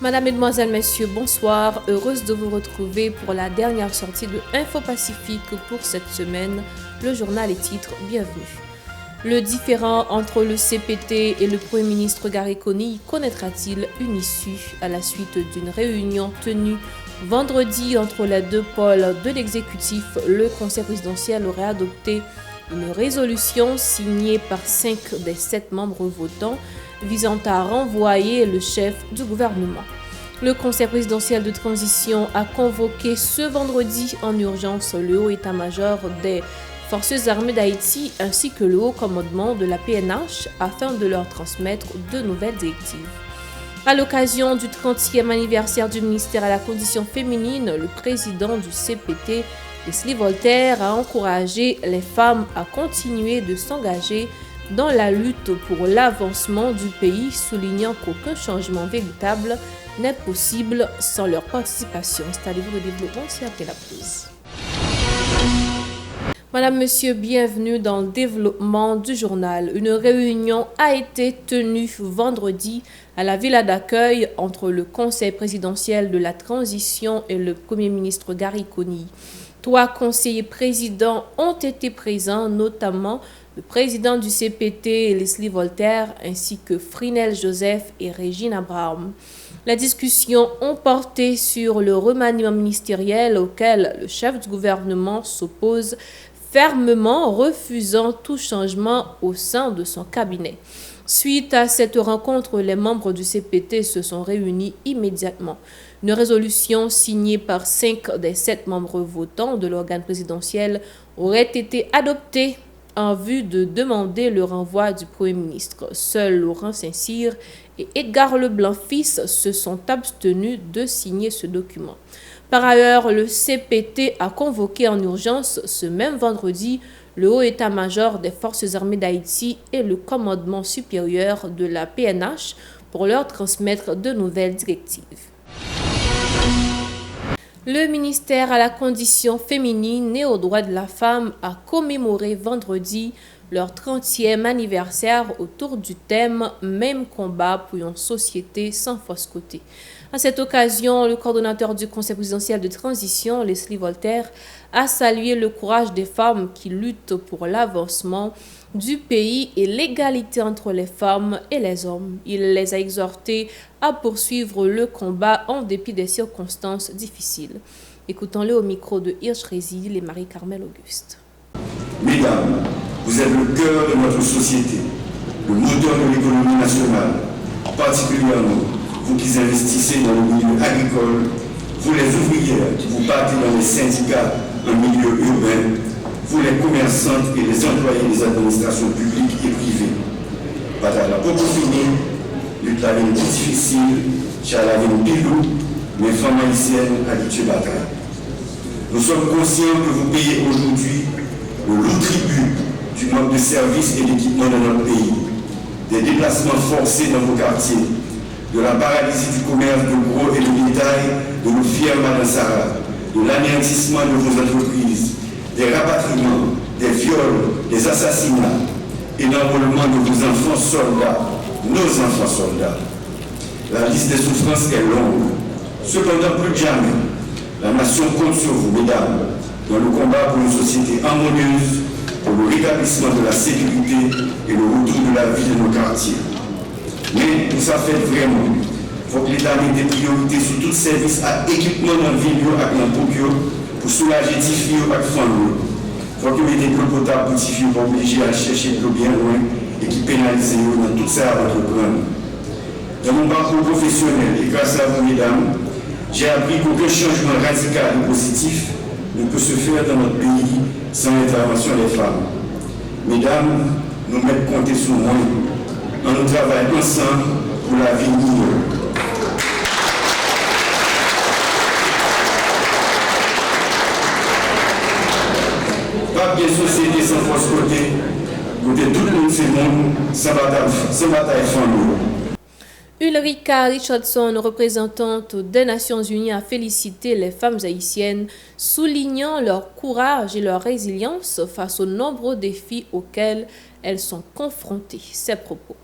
Madame, Mesdemoiselles, Messieurs, bonsoir. Heureuse de vous retrouver pour la dernière sortie de Info Pacifique pour cette semaine. Le journal et titres, bienvenue. Le différend entre le CPT et le Premier ministre Gary Conille connaîtra-t-il une issue à la suite d'une réunion tenue vendredi entre les deux pôles de l'exécutif? Le Conseil présidentiel aurait adopté une résolution signée par 5 des 7 membres votants visant à renvoyer le chef du gouvernement. Le Conseil présidentiel de transition a convoqué ce vendredi en urgence le haut état-major des Forces armées d'Haïti ainsi que le haut commandement de la PNH afin de leur transmettre de nouvelles directives. À l'occasion du 30e anniversaire du ministère à la condition féminine, le président du CPT, Leslie Voltaire, a encouragé les femmes à continuer de s'engager dans la lutte pour l'avancement du pays, soulignant qu'aucun changement véritable n'est possible sans leur participation. Installez-vous, le développement, c'est après la pause. Madame, Monsieur, bienvenue dans le développement du journal. Une réunion a été tenue vendredi à la villa d'accueil entre le Conseil présidentiel de la transition et le Premier ministre Gary Conille. 3 conseillers présidents ont été présents, notamment le président du CPT, Leslie Voltaire, ainsi que Frinel Joseph et Régine Abraham. Les discussions ont porté sur le remaniement ministériel auquel le chef du gouvernement s'oppose fermement, refusant tout changement au sein de son cabinet. Suite à cette rencontre, les membres du CPT se sont réunis immédiatement. Une résolution signée par 5 des 7 membres votants de l'organe présidentiel aurait été adoptée en vue de demander le renvoi du Premier ministre. Seuls Laurent Saint-Cyr et Edgar Leblanc-Fils se sont abstenus de signer ce document. Par ailleurs, le CPT a convoqué en urgence ce même vendredi le haut état-major des Forces armées d'Haïti et le commandement supérieur de la PNH pour leur transmettre de nouvelles directives. Le ministère à la condition féminine et aux droits de la femme a commémoré vendredi leur 30e anniversaire autour du thème « Même combat pour une société sans fausse côté ». À cette occasion, le coordonnateur du Conseil présidentiel de transition, Leslie Voltaire, a salué le courage des femmes qui luttent pour l'avancement du pays et l'égalité entre les femmes et les hommes. Il les a exhortées à poursuivre le combat en dépit des circonstances difficiles. Écoutons-le au micro de Hirsch Résil et Marie-Carmel Auguste. Mesdames, vous êtes le cœur de notre société, le moteur de l'économie nationale, particulièrement vous qui investissez dans le milieu agricole, vous les ouvrières qui vous battez dans les syndicats en milieu urbain, vous les commerçantes et les employés des administrations publiques et privées. Bataille la beaucoup finie, lutte la vie difficile, chez la vie pilou, mais femmes haïtiennes habituées bataille. Nous sommes conscients que vous payez aujourd'hui le lourd tribut du manque de services et d'équipements dans notre pays, des déplacements forcés dans vos quartiers, de la paralysie du commerce de gros et de détail de nos fiers Madansara, de l'anéantissement de vos entreprises, des rapatriements, des viols, des assassinats et l'enrôlement de vos enfants soldats, nos enfants soldats. La liste des souffrances est longue. Cependant, plus que jamais, la nation compte sur vous, mesdames, dans le combat pour une société harmonieuse, pour le rétablissement de la sécurité et le retour de la vie de nos quartiers. Mais pour ça fait vraiment, il faut que l'État mette des priorités sur tout service à équipement dans le ville et dans le pour soulager les filles et les femmes. Il faut que mette des plans potables pour les filles pour obliger à chercher de l'eau bien loin et qui pénalisent dans tout ça à votre plan. Dans mon parcours professionnel et grâce à vous, mesdames, j'ai appris qu'aucun changement radical et positif ne peut se faire dans notre pays sans l'intervention des femmes. Mesdames, nous mettons compter sur moi. On travaille ensemble pour la vie meilleure. Pas bien société sans force côté tout le monde c'est monde, sans bataille famille. Ulrika Richardson, représentante des Nations Unies, a félicité les femmes haïtiennes, soulignant leur courage et leur résilience face aux nombreux défis auxquels elles sont confrontées. Ses propos.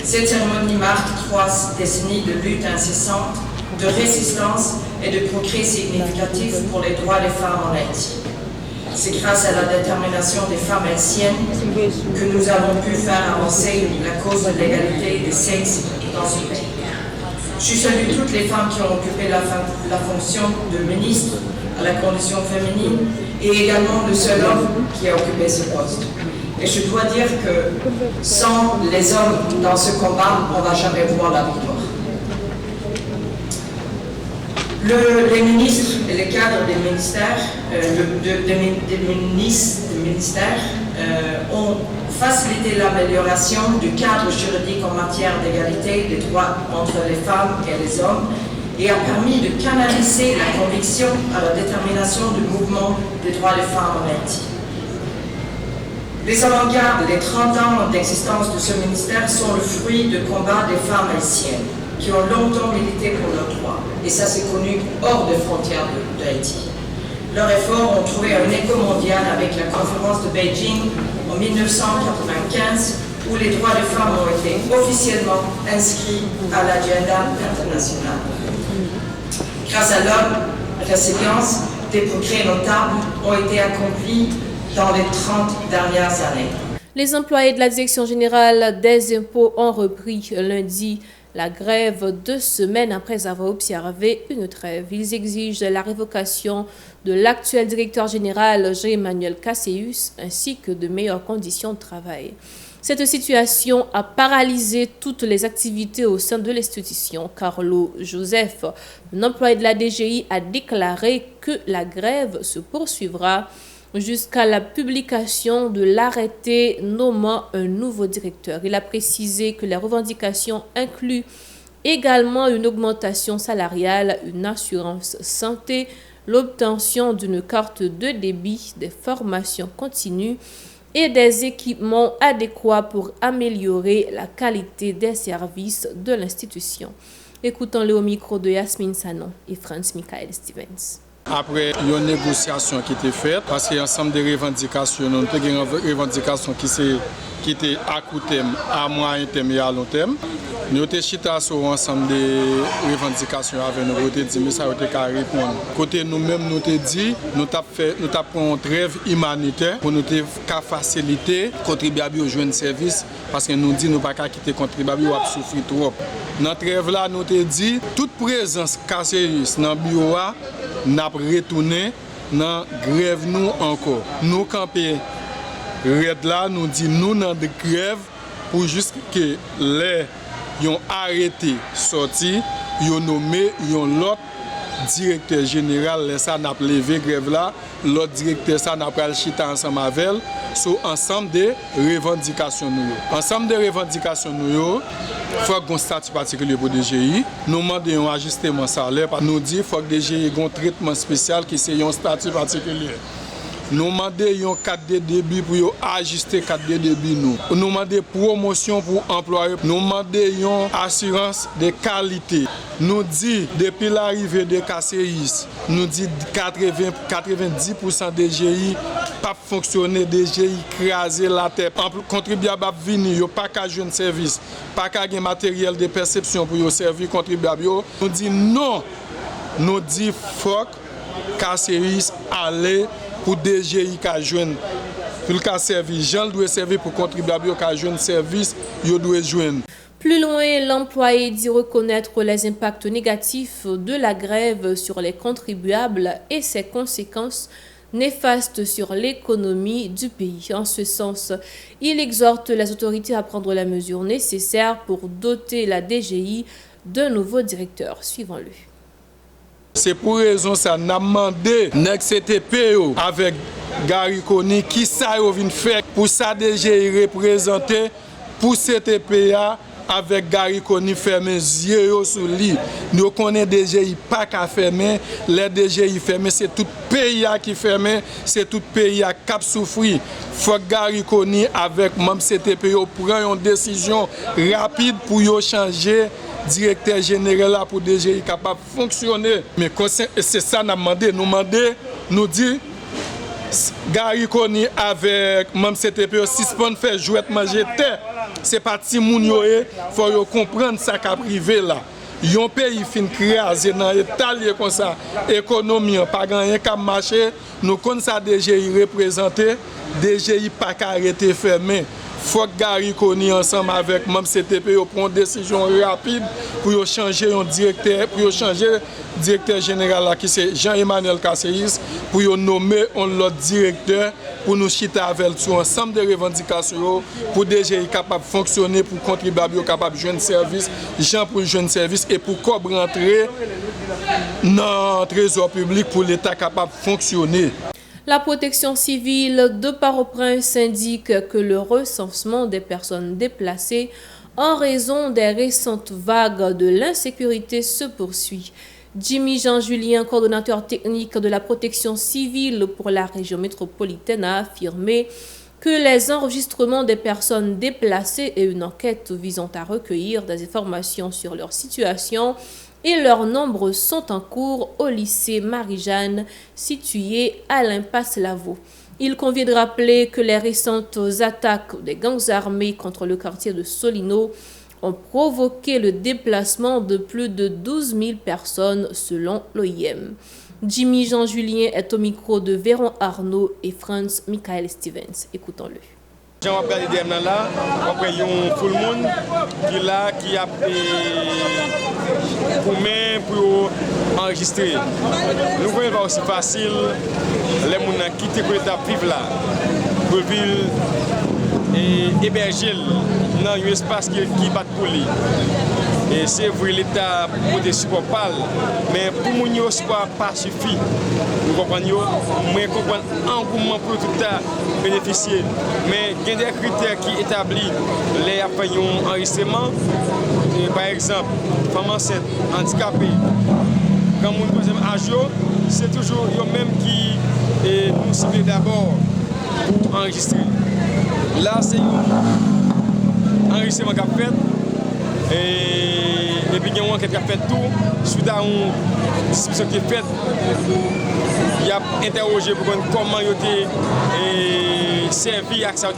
Cette cérémonie marque 3 décennies de lutte incessante, de résistance et de progrès significatifs pour les droits des femmes en Haïti. C'est grâce à la détermination des femmes haïtiennes que nous avons pu faire avancer la cause de l'égalité des sexes dans ce pays. Je salue toutes les femmes qui ont occupé la fonction de ministre à la condition féminine et également le seul homme qui a occupé ce poste. Et je dois dire que sans les hommes dans ce combat, on ne va jamais voir la victoire. Les ministres et les cadres des ministères, ont facilité l'amélioration du cadre juridique en matière d'égalité des droits entre les femmes et les hommes et a permis de canaliser la conviction à la détermination du mouvement des droits des femmes en Haïti. Les avant-gardes, les 30 ans d'existence de ce ministère sont le fruit de combats des femmes haïtiennes qui ont longtemps milité pour leurs droits. Et ça, c'est connu hors des frontières d'Haïti. Leurs efforts ont trouvé un écho mondial avec la conférence de Beijing en 1995, où les droits des femmes ont été officiellement inscrits à l'agenda international. Grâce à leur résilience, des progrès notables ont été accomplis dans les 30 dernières années. Les employés de la Direction générale des impôts ont repris lundi la grève 2 semaines après avoir observé une trêve. Ils exigent la révocation de l'actuel directeur général Jean-Emmanuel Casséus ainsi que de meilleures conditions de travail. Cette situation a paralysé toutes les activités au sein de l'institution. Carlo Joseph, un employé de la DGI, a déclaré que la grève se poursuivra jusqu'à la publication de l'arrêté nommant un nouveau directeur. Il a précisé que les revendications incluent également une augmentation salariale, une assurance santé, l'obtention d'une carte de débit, des formations continues et des équipements adéquats pour améliorer la qualité des services de l'institution. Écoutons-le au micro de Yasmine Sanon et Franz Michael Stevens. Après une négociation qui était faite, parce qu'il y a ensemble de revendications, nous avons des revendications qui étaient à court terme, à moyen terme et à long terme. Nous avons chita sur ensemble de revendications avec nous, nous avons dit mais ça a été qu'à répondre. Côté nous-mêmes, nous avons dit, nous avons pris une trêve humanitaire pour nous faciliter les contribuables aux jeunes services, parce que nous disons nous ne pouvons pas quitter les contribuables à souffrir trop. Dans la trêve là, nous avons dit toute présence Casséus dans le bureau, nous avons retourné dans la grève nous encore. Nous campons là, nous disons nous dans la grève pour juste que les ont arrêté sorti, ils ont nommé l'autre directeur général, ça n'a pas levé grève là, l'autre directeur ça n'a pas chita ensemble avec sur ensemble de revendications nous. Ensemble de revendications nous, il faut qu'on statut particulier pour DGI. Nous demandons un ajustement salaire, nous dit qu'il faut que DGI ait un traitement spécial qui c'est un statut particulier. Nous demandons un cadre de débit pour ajuster le cadre de débit. Nous demandons promotion pour employés. Nous demandons une assurance de qualité. Nous disons, depuis l'arrivée de Casséus, nous disons 90% des GI pas fonctionner, des GI écraser la tête. Contribuables venir, ils pas qu'à jouer un service, pas qu'à un matériel de perception pour servir contribuables. Nous disons non, nous disons faut Casséus aller pour DGI qui joindre pour le service, gens doivent servir pour contribuables qui joindre service, ils doivent joindre. Plus loin, l'employé dit reconnaître les impacts négatifs de la grève sur les contribuables et ses conséquences néfastes sur l'économie du pays. En ce sens, il exhorte les autorités à prendre les mesures nécessaires pour doter la DGI d'un nouveau directeur. Suivons-le. C'est pour raison ça n'a demandé NexCTP avec Gary Koni qui ça vient faire pour ça DGI représenter pour CTPA avec Gary Koni fermer yeux sur lui. Nous connaissons DGI pas qu'à fermer, les DGI fermés c'est tout pays qui fermé, c'est tout pays qui a souffert. Faut que Gary Koni avec même CTPA prenne une décision rapide pour changer directeur général là pour DGI capable de fonctionner. Mais c'est ça nous demandé, nous dit Gary Koni avec même CTPO suspend faire jouet manger terre c'est pas ti moun yo faut yo comprendre ça qu'a privé là. Yon pays fin créé dans état lié comme ça, économie pas gagné cap marché, nous connait ça DGI représenté, DGI pas arrêté fermé. Faut que Gary Koni ensemble avec même CTP prend une décision rapide pour changer un directeur, pour changer directeur général là qui c'est Jean-Emmanuel Kasséis, pour nommer un autre directeur pour nous chiter avec sur ensemble de revendications pour DGI capable de fonctionner, pour contribuables capable de joindre service, gens pour joindre service et pour rentrer dans le trésor public pour l'État capable de fonctionner. La protection civile de Port-au-Prince indique que le recensement des personnes déplacées en raison des récentes vagues de l'insécurité se poursuit. Jimmy Jean-Julien, coordonnateur technique de la protection civile pour la région métropolitaine, a affirmé que les enregistrements des personnes déplacées et une enquête visant à recueillir des informations sur leur situation et leur nombre sont en cours au lycée Marie-Jeanne, situé à l'impasse Lavaux. Il convient de rappeler que les récentes attaques des gangs armés contre le quartier de Solino ont provoqué le déplacement de plus de 12 000 personnes selon l'OIM. Jimmy Jean-Julien est au micro de Véron Arnaud et Franz Michael Stevens. Écoutons-le. J'en vais regarder des là, après il y a tout le monde qui là qui a pour enregistrer. Nous voyons pas aussi facile les gens qui quittent pour l'état vivre là, pour vivre et héberger dans un espace qui bat pour lui. Et c'est vrai l'État pour des supports mais pour nous ce pas suffit. Nous comprenons, mais comprendre engouement pour tout ça bénéficier. Mais il y a des critères qui établissent les enregistrements. Par exemple, femmes enceintes, handicapées. Quand nous deuxième âge, c'est toujours eux-mêmes qui nous ciblent d'abord pour enregistrer. Là, c'est un enregistrement qu'a fait. Et puis, il y a une enquête qui a fait tout. Suite à une discussion qui est faite, il a interrogé pour comment il a servi à ça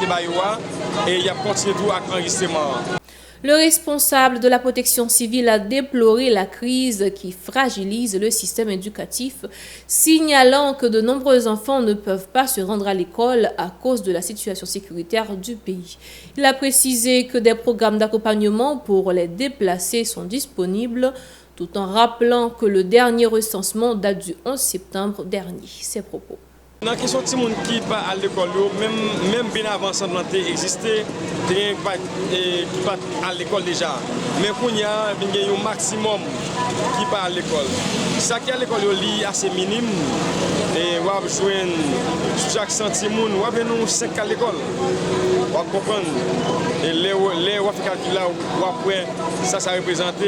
et il a continué tout avec l'enregistrement. Le responsable de la protection civile a déploré la crise qui fragilise le système éducatif, signalant que de nombreux enfants ne peuvent pas se rendre à l'école à cause de la situation sécuritaire du pays. Il a précisé que des programmes d'accompagnement pour les déplacés sont disponibles, tout en rappelant que le dernier recensement date du 11 septembre dernier. Ses propos. Dans la question de gens qui ne pas à l'école, même bien avant ça existait, qui pas à l'école déjà. Mais pour il y a un maximum qui pas à l'école. Ça qui est à l'école est assez minime. Et on va jouer sur chaque centime, on va venir 5 à l'école. On va comprendre. Et les on va faire calculer là, après ça représente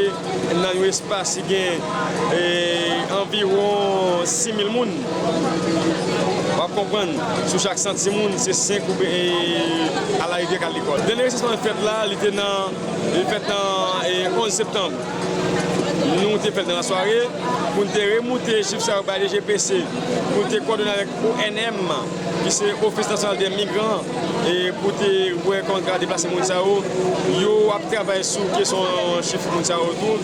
dans un espace qui a environ 6 000 personnes. On va comprendre, sur chaque centime, c'est 5 à l'arrivée à l'école. Le dernier recensement fait là, il était le 11 septembre. Nous avons fait dans la soirée pour remonter les chiffres de GPC, pour nous coordonner avec l'ONM, qui est l'Office national des migrants, et pour voir comment déplacer les gens. Ils ont travaillé sur la question des chiffres de tout.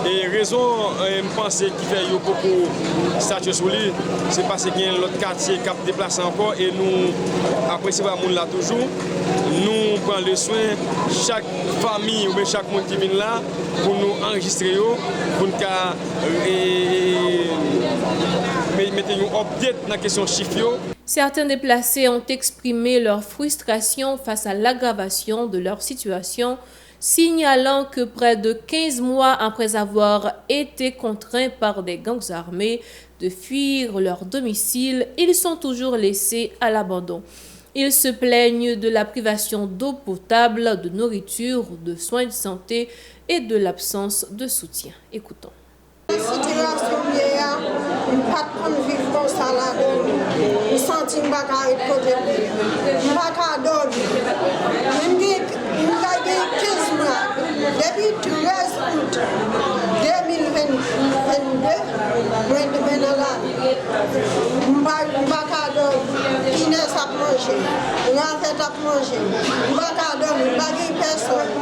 Et raison, je pense qu'il fait beaucoup de statuer sur lui, c'est parce qu'il y a l'autre quartier qui a déplacé encore et nous apprécions les gens là toujours. Nous prenons le soin, chaque famille ou chaque monde qui vient là, pour nous enregistrer, pour nous mettre un update dans la question chiffre. Certains déplacés ont exprimé leur frustration face à l'aggravation de leur situation, signalant que près de 15 mois après avoir été contraints par des gangs armés de fuir leur domicile, ils sont toujours laissés à l'abandon. Ils se plaignent de la privation d'eau potable, de nourriture, de soins de santé et de l'absence de soutien. Écoutons. Depuis 13 août 2022, je suis manger. On a fait à manger. On va pas dormir, on va pas personne.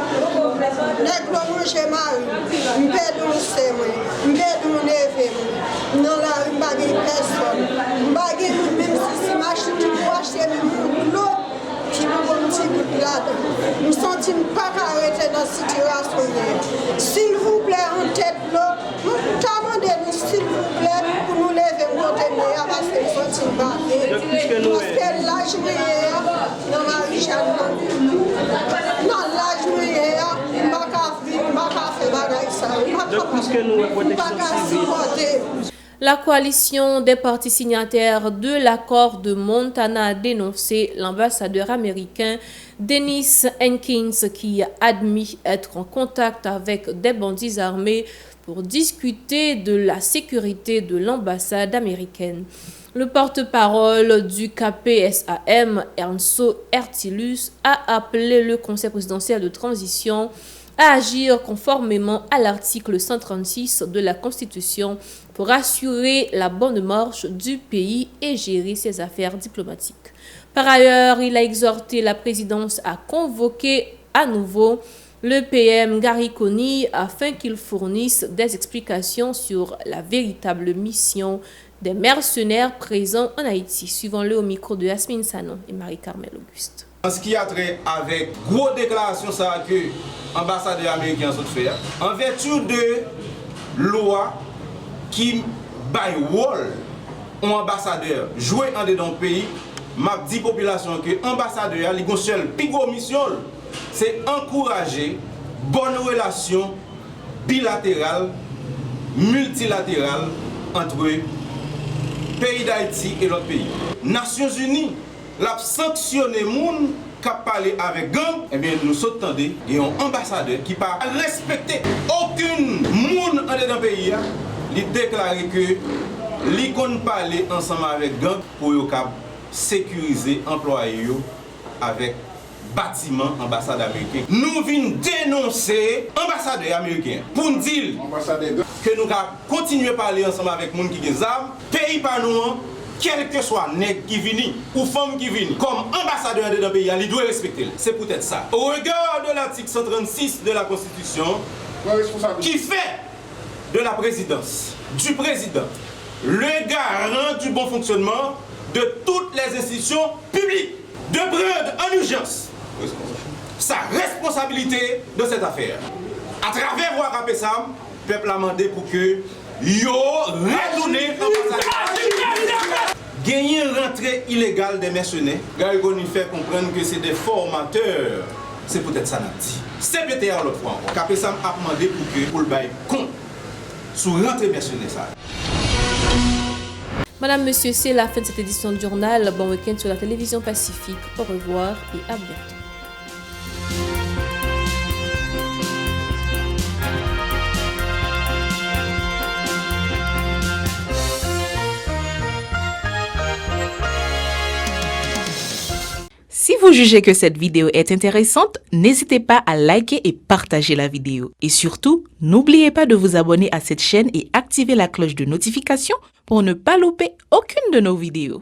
Nèg lo manger mari, on perd un semaine, on perd un neveu. Non là, on va pas personne. On va même si machine qui doit acheter même l'eau. Qui nous nous ne sentons pas arrêter dans cette situation. S'il vous plaît, en tête, nous demandons, s'il vous plaît, pour nous lever un côté parce que nous sommes battus. Parce que l'âge dans la rue, dans l'âge on ne peut pas faire ça. La coalition des partis signataires de l'accord de Montana a dénoncé l'ambassadeur américain Dennis Hankins qui a admis être en contact avec des bandits armés pour discuter de la sécurité de l'ambassade américaine. Le porte-parole du KPSAM, Ernso Ertilus, a appelé le Conseil présidentiel de transition à agir conformément à l'article 136 de la Constitution pour assurer la bonne marche du pays et gérer ses affaires diplomatiques. Par ailleurs, il a exhorté la présidence à convoquer à nouveau le PM Gary Coney afin qu'il fournisse des explications sur la véritable mission des mercenaires présents en Haïti. Suivons-le au micro de Yasmine Sanon et Marie-Carmel Auguste. En ce qui a trait avec grosse déclaration ça que l'ambassadeur américain a fait, en vertu de loi qui baille rôle un ambassadeur jouer en dedans du pays, m'a dit population que l'ambassadeur a une seule plus grosse mission, c'est encourager bonne relation bilatérale, multilatérale entre pays d'Haïti et l'autre pays. Nations Unies l'a sanctionné les gens qui parlé avec gang, eh bien nous sommes tendés, il y a un ambassadeur qui pas respecter aucun monde dans le pays, il déclare que il qu'on parler ensemble avec gang pour sécuriser employés avec bâtiment ambassade américaine. Nous venons dénoncer l'ambassadeur américain pour nous dire que nous continuer à parler ensemble avec les gens qui ont des armes, pays par nous. Quel que soit nègre qui vient ou femme qui vient, comme ambassadeur de notre pays, il doit respecter. C'est peut-être ça. Au regard de l'article 136 de la Constitution, qui fait de la présidence, du président, le garant du bon fonctionnement de toutes les institutions publiques, de prendre en urgence sa responsabilité de cette affaire. À travers Ouakapessam, le peuple a demandé pour que yo retourne gagner une rentrée illégale des mercenaires. Gary Coney fait comprendre que c'est des formateurs. C'est peut-être ça n'a dit. C'est peut-être l'autre fois encore. Kapessam a demandé pour que pour le bail compte sur rentrée mercenaire ça. Madame, Monsieur, c'est la fin de cette édition du journal. Bon week-end sur la télévision Pacifique. Au revoir et à bientôt. Si vous jugez que cette vidéo est intéressante, n'hésitez pas à liker et partager la vidéo. Et surtout, n'oubliez pas de vous abonner à cette chaîne et activer la cloche de notification pour ne pas louper aucune de nos vidéos.